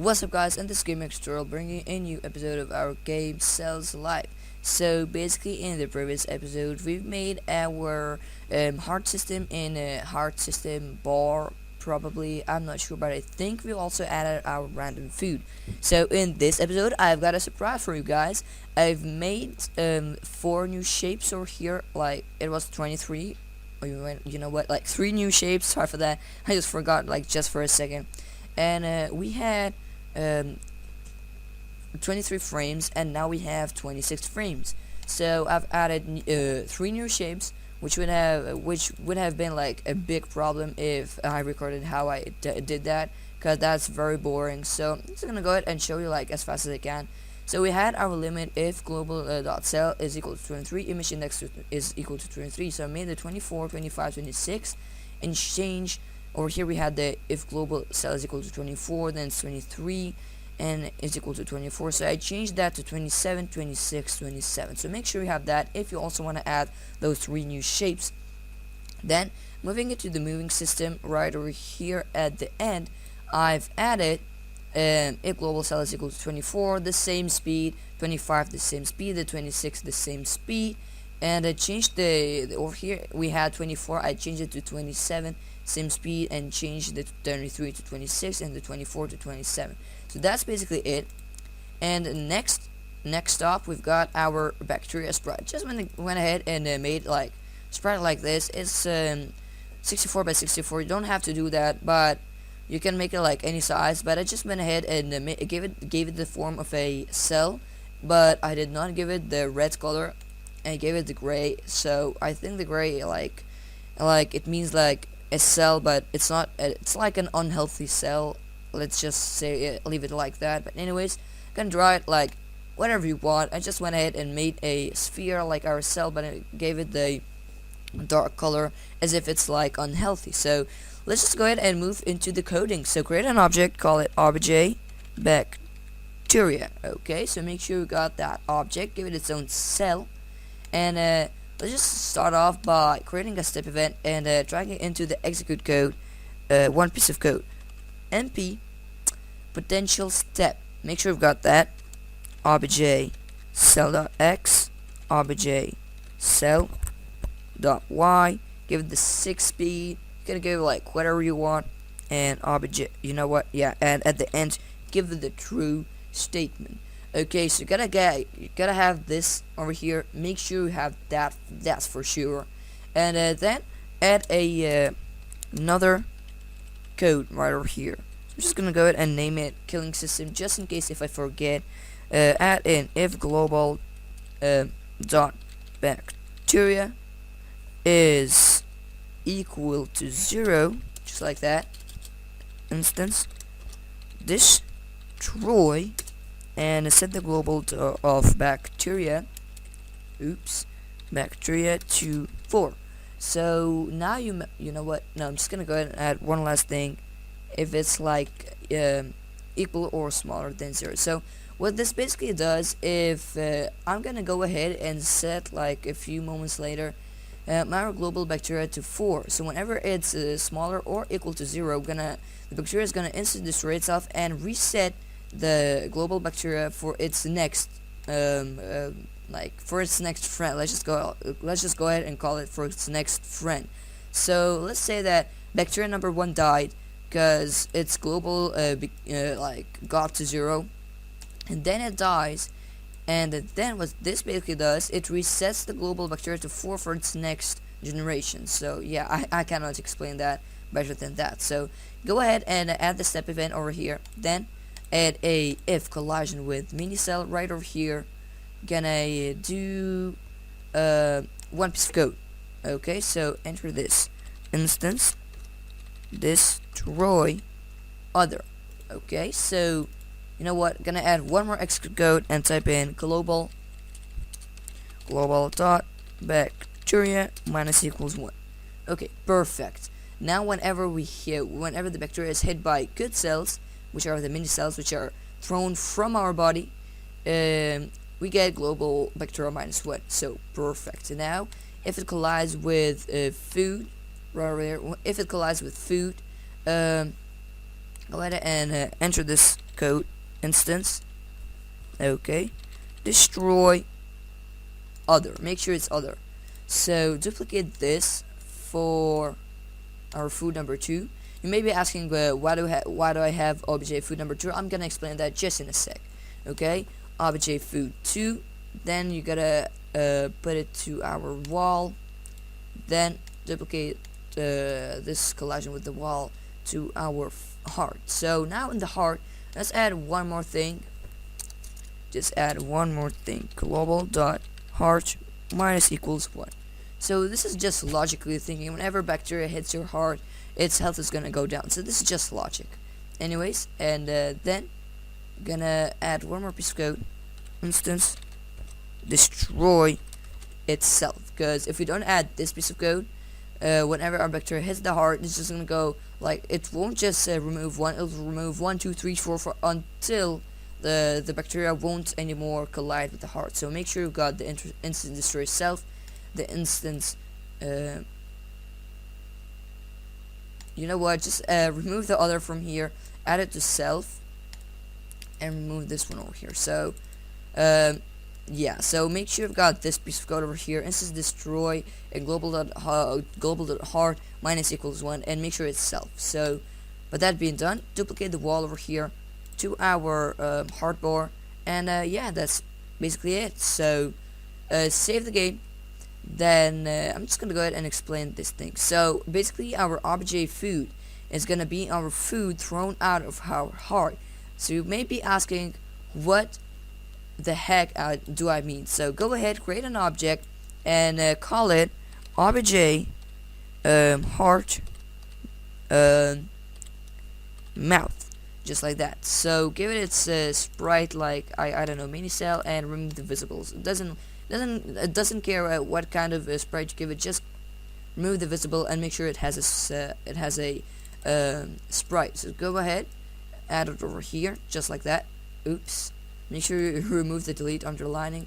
What's up guys, in this gaming tutorial bringing a new episode of our game Cells Live. So basically in the previous episode we've made our heart system in a heart system bar, probably, I'm not sure, but I think we also added our random food. So in this episode I've got a surprise for you guys. I've made 4 new shapes over here, like it was 23. Or you know what, like 3 new shapes, sorry for that, I just forgot like just for a second. And we had 23 frames, and now we have 26 frames. So I've added 3 new shapes, which would have been like a big problem if I recorded how I did that, because that's very boring. So I'm just gonna go ahead and show you like as fast as I can. So we had our limit if global dot cell is equal to 23, image index is equal to 23. So I made the 24, 25, 26, and change. Over here we had the if global cell is equal to 24, then it's 23 and is equal to 24. So I changed that to 27, 26, 27. So make sure you have that if you also want to add those 3 new shapes. Then moving it to the moving system, right over here at the end, I've added if global cell is equal to 24, the same speed, 25 the same speed, the 26 the same speed, and I changed the over here we had 24, I changed it to 27 same speed, and changed the 33 to 26 and the 24 to 27. So that's basically it. And next up we've got our bacteria sprite. Just went ahead and made like sprite like this. It's 64 by 64. You don't have to do that, but you can make it like any size. But I just went ahead and gave it the form of a cell, but I did not give it the red color. I gave it the gray. So I think the gray like it means like a cell, but it's not. It's like an unhealthy cell. Let's just say leave it like that. But anyways, you can draw it like whatever you want. I just went ahead and made a sphere like our cell, but I gave it the dark color as if it's like unhealthy. So let's just go ahead and move into the coding. So create an object, call it obj bacteria. Okay, so make sure you got that object, give it its own cell, and let's just start off by creating a step event and dragging it into the execute code, one piece of code, np potential step. Make sure you've got that. Obj cell.x, obj cell.y, give it the 6 speed. You can give it like whatever you want, and obj, you know what, yeah, and at the end give it the true statement. Okay, so you gotta have this over here. Make sure you have that. That's for sure. And then add a another code right over here. So I'm just gonna go ahead and name it killing system, just in case if I forget. Add in if global dot bacteria is equal to 0, just like that. Instance destroy, and set the global of bacteria to 4. So now you know what, no, I'm just gonna go ahead and add one last thing, if it's like equal or smaller than 0. So what this basically does, if I'm gonna go ahead and set like a few moments later my global bacteria to 4, so whenever it's smaller or equal to 0, the bacteria is gonna instantly destroy itself and reset the global bacteria for its next for its next friend. Let's just go ahead and call it for its next friend. So let's say that bacteria number 1 died because its global got to 0, and then it dies, and then what this basically does, it resets the global bacteria to 4 for its next generation. So yeah, I cannot explain that better than that. So go ahead and add the step event over here, then add a if collision with mini cell right over here. Gonna do one piece of code. Okay, so enter this instance destroy other. Okay, so you know what, gonna add one more extra code and type in global dot bacteria minus equals 1. Okay, perfect. Now whenever the bacteria is hit by good cells, which are the mini cells which are thrown from our body, we get global bacteria minus 1. So perfect. Now if it collides with food, right over there, if it collides with food, go ahead and enter this code instance. Okay, destroy other. Make sure it's other. So duplicate this for our food number 2. You may be asking, why do I have obj food number 2? I'm gonna explain that just in a sec. Okay, obj food 2. Then you gotta put it to our wall. Then duplicate this collision with the wall to our heart. So now in the heart, let's add one more thing. Just add one more thing. Global dot heart minus equals 1. So this is just logically thinking. Whenever bacteria hits your heart, its health is gonna go down. So this is just logic. Anyways, and then gonna add one more piece of code. Instance destroy itself. Because if we don't add this piece of code, whenever our bacteria hits the heart, it's just gonna go like, it won't just remove one. It'll remove 1, 2, 3, 4, 4 until the bacteria won't anymore collide with the heart. So make sure you've got the instance destroy itself, the instance. You know what? Just remove the other from here, add it to self, and remove this one over here. So yeah, so make sure you've got this piece of code over here, instance destroy and global.heart minus equals 1, and make sure it's self. So with that being done, duplicate the wall over here to our heart bar, and yeah, that's basically it. So save the game. Then I'm just gonna go ahead and explain this thing. So basically our obj food is gonna be our food thrown out of our heart. So you may be asking, what the heck do I mean? So go ahead, create an object and call it obj heart mouth, just like that. So give it its sprite, like I don't know, mini cell, and remove the visibles. It doesn't care what kind of sprite you give it. Just remove the visible and make sure it has a sprite. So go ahead, add it over here, just like that. Oops. Make sure you remove the delete underlining.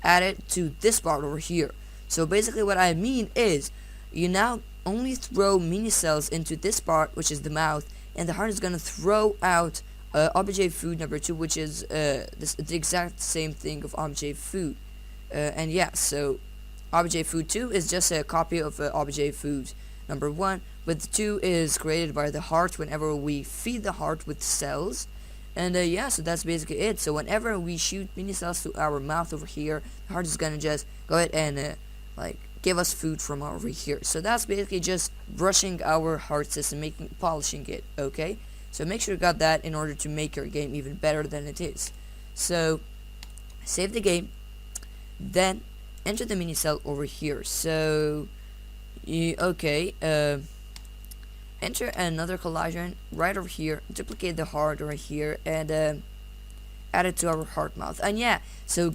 Add it to this part over here. So basically what I mean is, you now only throw mini cells into this part, which is the mouth, and the heart is gonna throw out obj food number 2, which is the exact same thing of obj food. And yeah, so obj food 2 is just a copy of obj food number 1, but the 2 is created by the heart whenever we feed the heart with cells. And yeah, so that's basically it. So whenever we shoot mini cells to our mouth over here, the heart is gonna just go ahead and like give us food from over here. So that's basically just brushing our heart system, polishing it. Okay, so make sure you got that in order to make your game even better than it is. So save the game, then enter the mini cell over here. So enter another collision right over here, duplicate the heart right here, and add it to our heart mouth. And yeah, so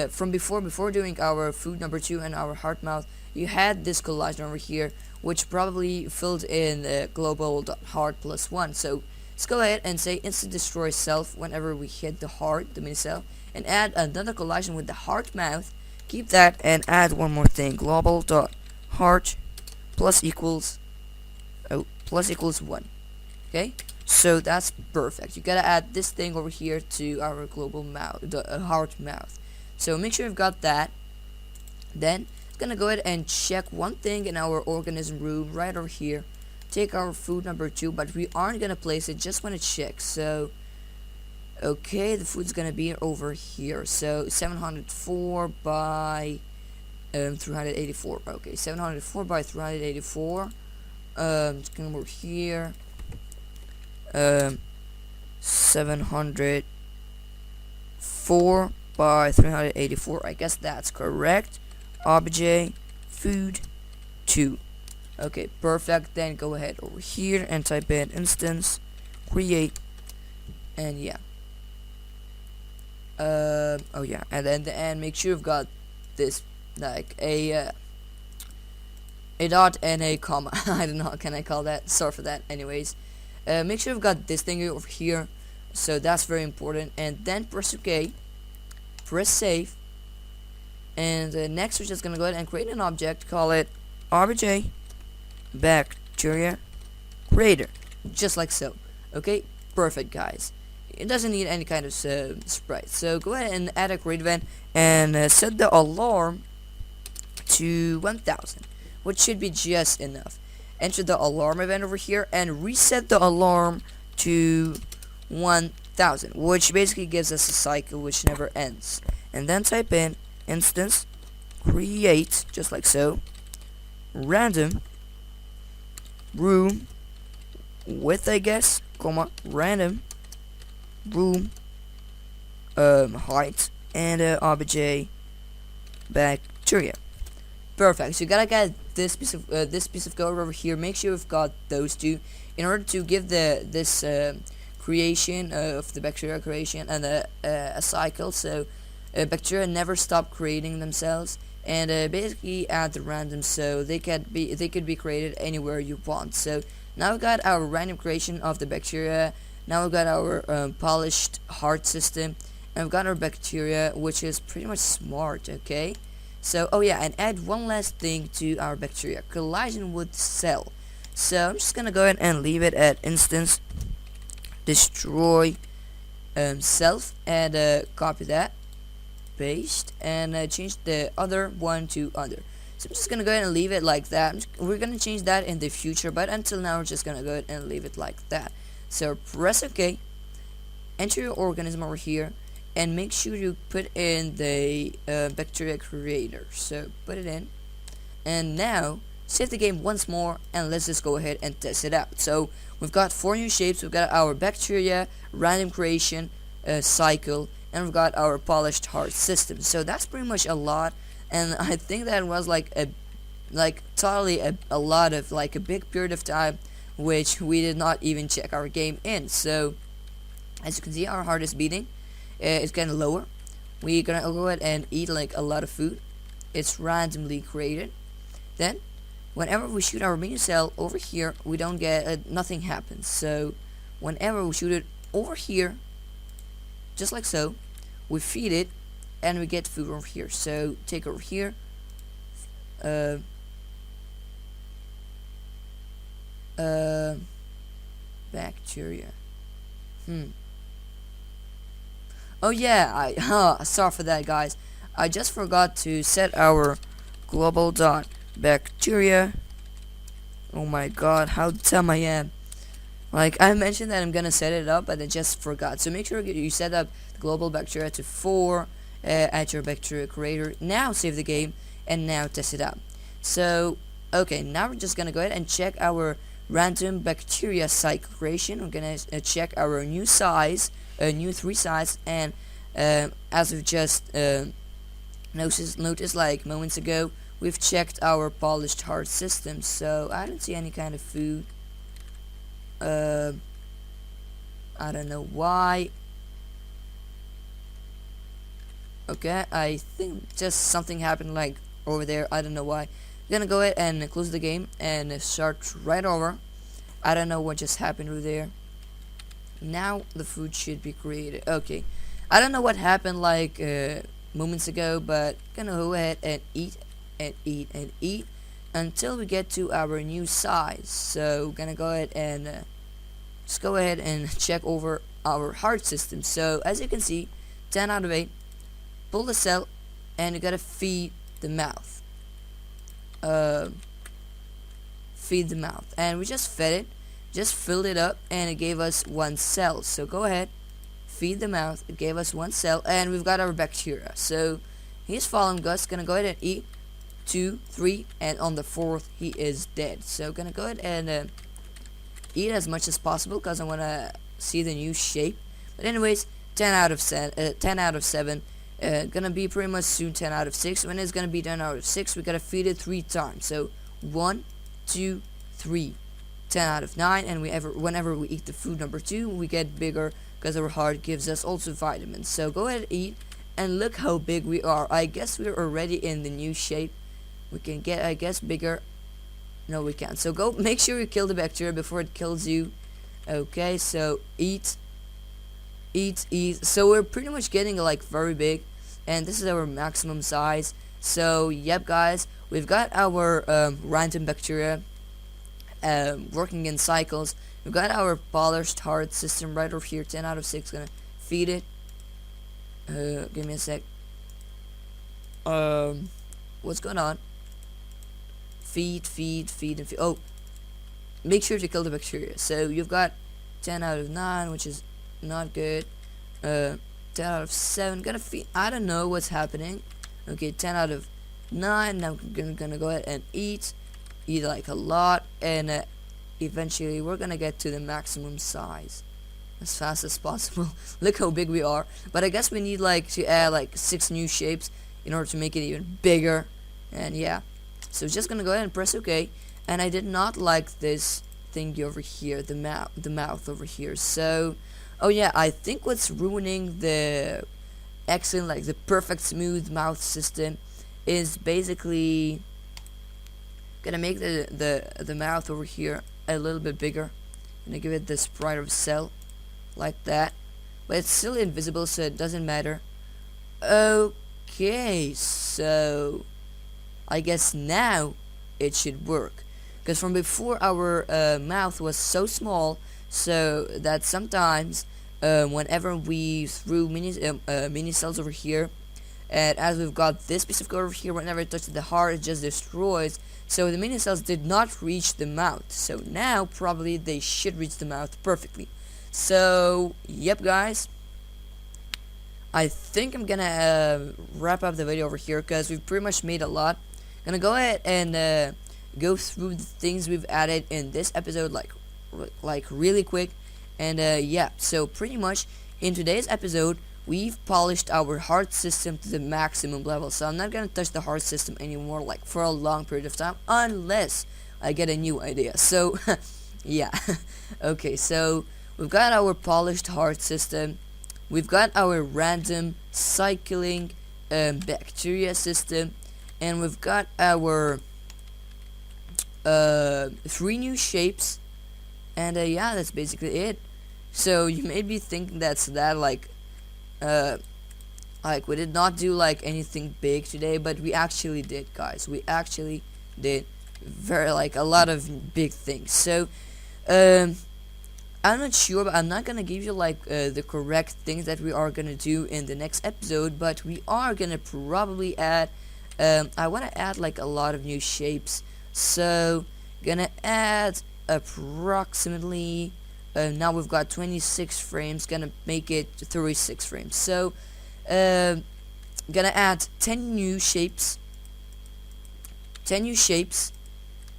from before doing our food number 2 and our heart mouth, you had this collision over here, which probably filled in global.heart plus 1. So let's go ahead and say instant destroy self whenever we hit the heart, the mini cell, and add another collision with the heart mouth. Keep that and add one more thing, global.heart plus equals 1. Okay, so that's perfect. You gotta add this thing over here to our global mouth, the heart mouth. So make sure you've got that. Then it's gonna go ahead and check one thing in our organism room right over here. Take our food number 2, but we aren't gonna place it, just want to check. So okay, the food's gonna be over here. So 704 by 384. Okay, 704 by 384. It's gonna over here. 704 by 384. I guess that's correct. Obj food 2. Okay, perfect. Then go ahead over here and type in instance create, and yeah. Oh yeah, and then the end. Make sure you've got this, like a dot and a comma. I don't know how can I call that. Sorry for that. Anyways, make sure you've got this thing over here. So that's very important. And then press OK, press save, and next we're just gonna go ahead and create an object. Call it obj bacteria creator, just like so. Okay, perfect, guys. it doesn't need any kind of sprite. So go ahead and add a create event and set the alarm to 1000, which should be just enough. Enter the alarm event over here and reset the alarm to 1000, which basically gives us a cycle which never ends. And then type in instance create, just like so, random room width, I guess, comma, random room height, and obj bacteria. Perfect. So you gotta get this piece of code over here. Make sure you've got those two in order to give this creation of the bacteria creation and a cycle. So bacteria never stop creating themselves, and basically add the random so they could be created anywhere you want. So now we've got our random creation of the bacteria. Now we've got our polished heart system, and we've got our bacteria, which is pretty much smart. Okay. So, oh yeah, and add one last thing to our bacteria, collision with cell. So I'm just gonna go ahead and leave it at instance destroy self, and copy that, paste, and change the other one to under. So I'm just gonna go ahead and leave it like that. We're gonna change that in the future, but until now we're just gonna go ahead and leave it like that. So press OK, enter your organism over here, and make sure you put in the bacteria creator. So put it in, and now save the game once more, and let's just go ahead and test it out. So we've got 4 new shapes. We've got our bacteria, random creation, cycle, and we've got our polished heart system. So that's pretty much a lot, and I think that was like a lot of like a big period of time which we did not even check our game in. So as you can see, our heart is beating. It's getting lower. We're gonna go ahead and eat like a lot of food. It's randomly created. Then whenever we shoot our minion cell over here, we don't get nothing happens. So whenever we shoot it over here, just like so, we feed it and we get food over here. So take over here, bacteria. Oh yeah, sorry for that, guys. I just forgot to set our global dot bacteria. Oh my god, how dumb I am. Like, I mentioned that I'm gonna set it up, but I just forgot. So make sure you set up the global bacteria to 4 at your bacteria creator. Now save the game, and now test it out. So, okay, now we're just gonna go ahead and check our random bacteria cycle creation. We're gonna check our new size, new 3 size, and as we've just noticed like moments ago, we've checked our polished heart system. So I don't see any kind of food. I don't know why. Okay, I think just something happened like over there. I don't know why. I'm gonna go ahead and close the game and start right over. I don't know what just happened over there. Now the food should be created. Okay, I don't know what happened like moments ago, but gonna go ahead and eat and eat and eat until we get to our new size. So we're gonna go ahead and just go ahead and check over our heart system. So as you can see, 10 out of 8. Pull the cell, and you gotta feed the mouth. Feed the mouth, and we just fed it, just filled it up, and it gave us 1 cell. So go ahead, feed the mouth. It gave us 1 cell, and we've got our bacteria. So he's fallen. Gus gonna go ahead and eat 2, 3, and on the 4th he is dead. So gonna go ahead and eat as much as possible because I wanna see the new shape. But anyways, 10 out of 7. Gonna be pretty much soon 10 out of 6. When it's gonna be 10 out of 6, we gotta feed it 3 times. So 1, 2, 3, 10 out of 9. And whenever we eat the food number 2, we get bigger because our heart gives us also vitamins. So go ahead and eat, and look how big we are. I guess we're already in the new shape. We can get, I guess, bigger. No, we can't. So go make sure you kill the bacteria before it kills you. Okay, so eat. So we're pretty much getting like very big, and this is our maximum size. So yep, guys, we've got our random bacteria working in cycles, We've got our polished heart system right over here. 10 out of 6. Gonna feed it. Give me a sec. What's going on? Feed, and feed. Oh, make sure to kill the bacteria. So you've got 10 out of 9, which is not good. 10 out of 7. Gonna feed. I don't know what's happening. Okay, 10 out of 9. Now I'm gonna go ahead and eat like a lot, and eventually we're gonna get to the maximum size as fast as possible. Look how big we are. But I guess we need like to add like 6 new shapes in order to make it even bigger. And yeah, so just gonna go ahead and press OK. And I did not like this thingy over here, the mouth over here. So oh yeah, I think what's ruining the excellent, like the perfect smooth mouth system is basically gonna make the mouth over here a little bit bigger. Gonna give it this brighter cell like that, but it's still invisible, so it doesn't matter. Okay, so I guess now it should work, because from before our mouth was so small, so that sometimes whenever we threw mini cells over here, and as we've got this piece of code over here, whenever it touches the heart, it just destroys. So the mini cells did not reach the mouth. So now probably they should reach the mouth perfectly. So yep, guys, I think I'm gonna wrap up the video over here, because we've pretty much made a lot. Gonna go ahead and go through the things we've added in this episode like really quick. And yeah, so pretty much in today's episode we've polished our heart system to the maximum level. So I'm not gonna touch the heart system anymore like for a long period of time, unless I get a new idea. So yeah. Okay, so we've got our polished heart system, we've got our random cycling bacteria system, and we've got our 3 new shapes, and yeah, that's basically it. So you may be thinking that's that, like we did not do like anything big today, but we actually did, guys. We actually did a lot of big things. So I'm not sure, but I'm not gonna give you like the correct things that we are gonna do in the next episode, but we are gonna probably add I want to add like a lot of new shapes. So gonna add approximately now we've got 26 frames, gonna make it 36 frames. So gonna add 10 new shapes,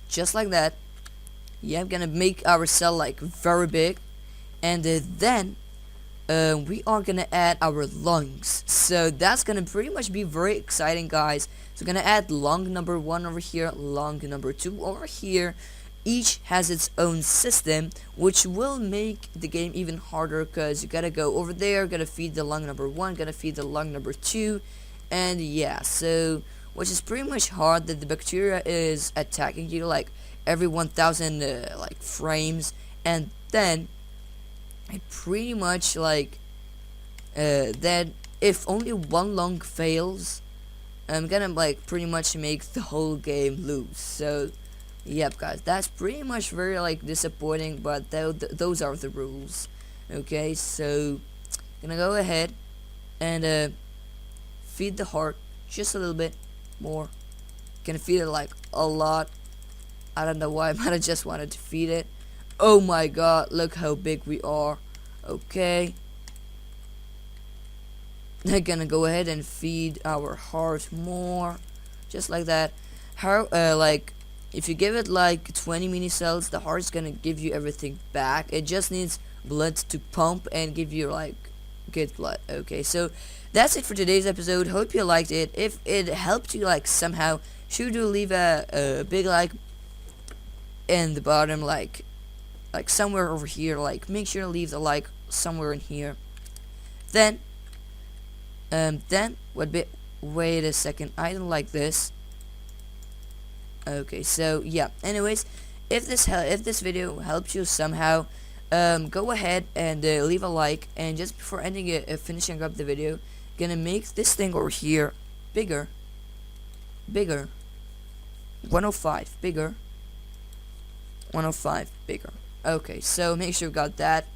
just like that. Yeah, I'm gonna make our cell like very big, and then we are gonna add our lungs. So that's gonna pretty much be very exciting, guys. So gonna add lung number 1 over here, lung number 2 over here. Each has its own system, which will make the game even harder, because you gotta go over there, gotta feed the lung number 1, gotta feed the lung number 2, and yeah, so which is pretty much hard, that the bacteria is attacking you like every 1000 like frames, and then it pretty much like then if only one lung fails, I'm gonna like pretty much make the whole game lose. So yep, guys, that's pretty much very like disappointing, but those are the rules. Okay, so gonna go ahead and feed the heart just a little bit more. Gonna feed it like a lot. I don't know why, but I just wanted to feed it. Oh my god, look how big we are. Okay, they're gonna go ahead and feed our heart more, just like that. How like if you give it like 20 mini cells, the heart's gonna give you everything back. It just needs blood to pump and give you like good blood. Okay, so that's it for today's episode. Hope you liked it. If it helped you like somehow, sure do leave a big like in the bottom, like somewhere over here. Like make sure to leave the like somewhere in here. Then wait a second, I don't like this. Okay, so yeah, anyways, if this video helps you somehow, go ahead and leave a like. And just before ending it, finishing up the video, gonna make this thing over here bigger, 105 bigger, 105 bigger. Okay, so make sure you got that,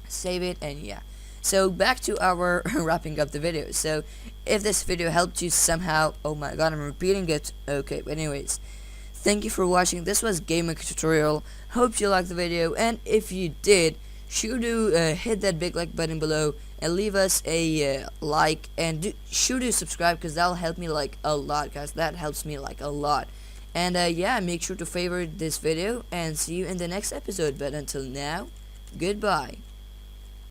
save it, and yeah. So back to our wrapping up the video. So if this video helped you somehow, oh my god, I'm repeating it. Okay, but anyways, thank you for watching. This was GameMaker tutorial. Hope you liked the video, and if you did, sure to hit that big like button below and leave us a like, and sure to subscribe, because that'll help me like a lot, guys. That helps me like a lot. And yeah, make sure to favorite this video, and see you in the next episode. But until now, goodbye.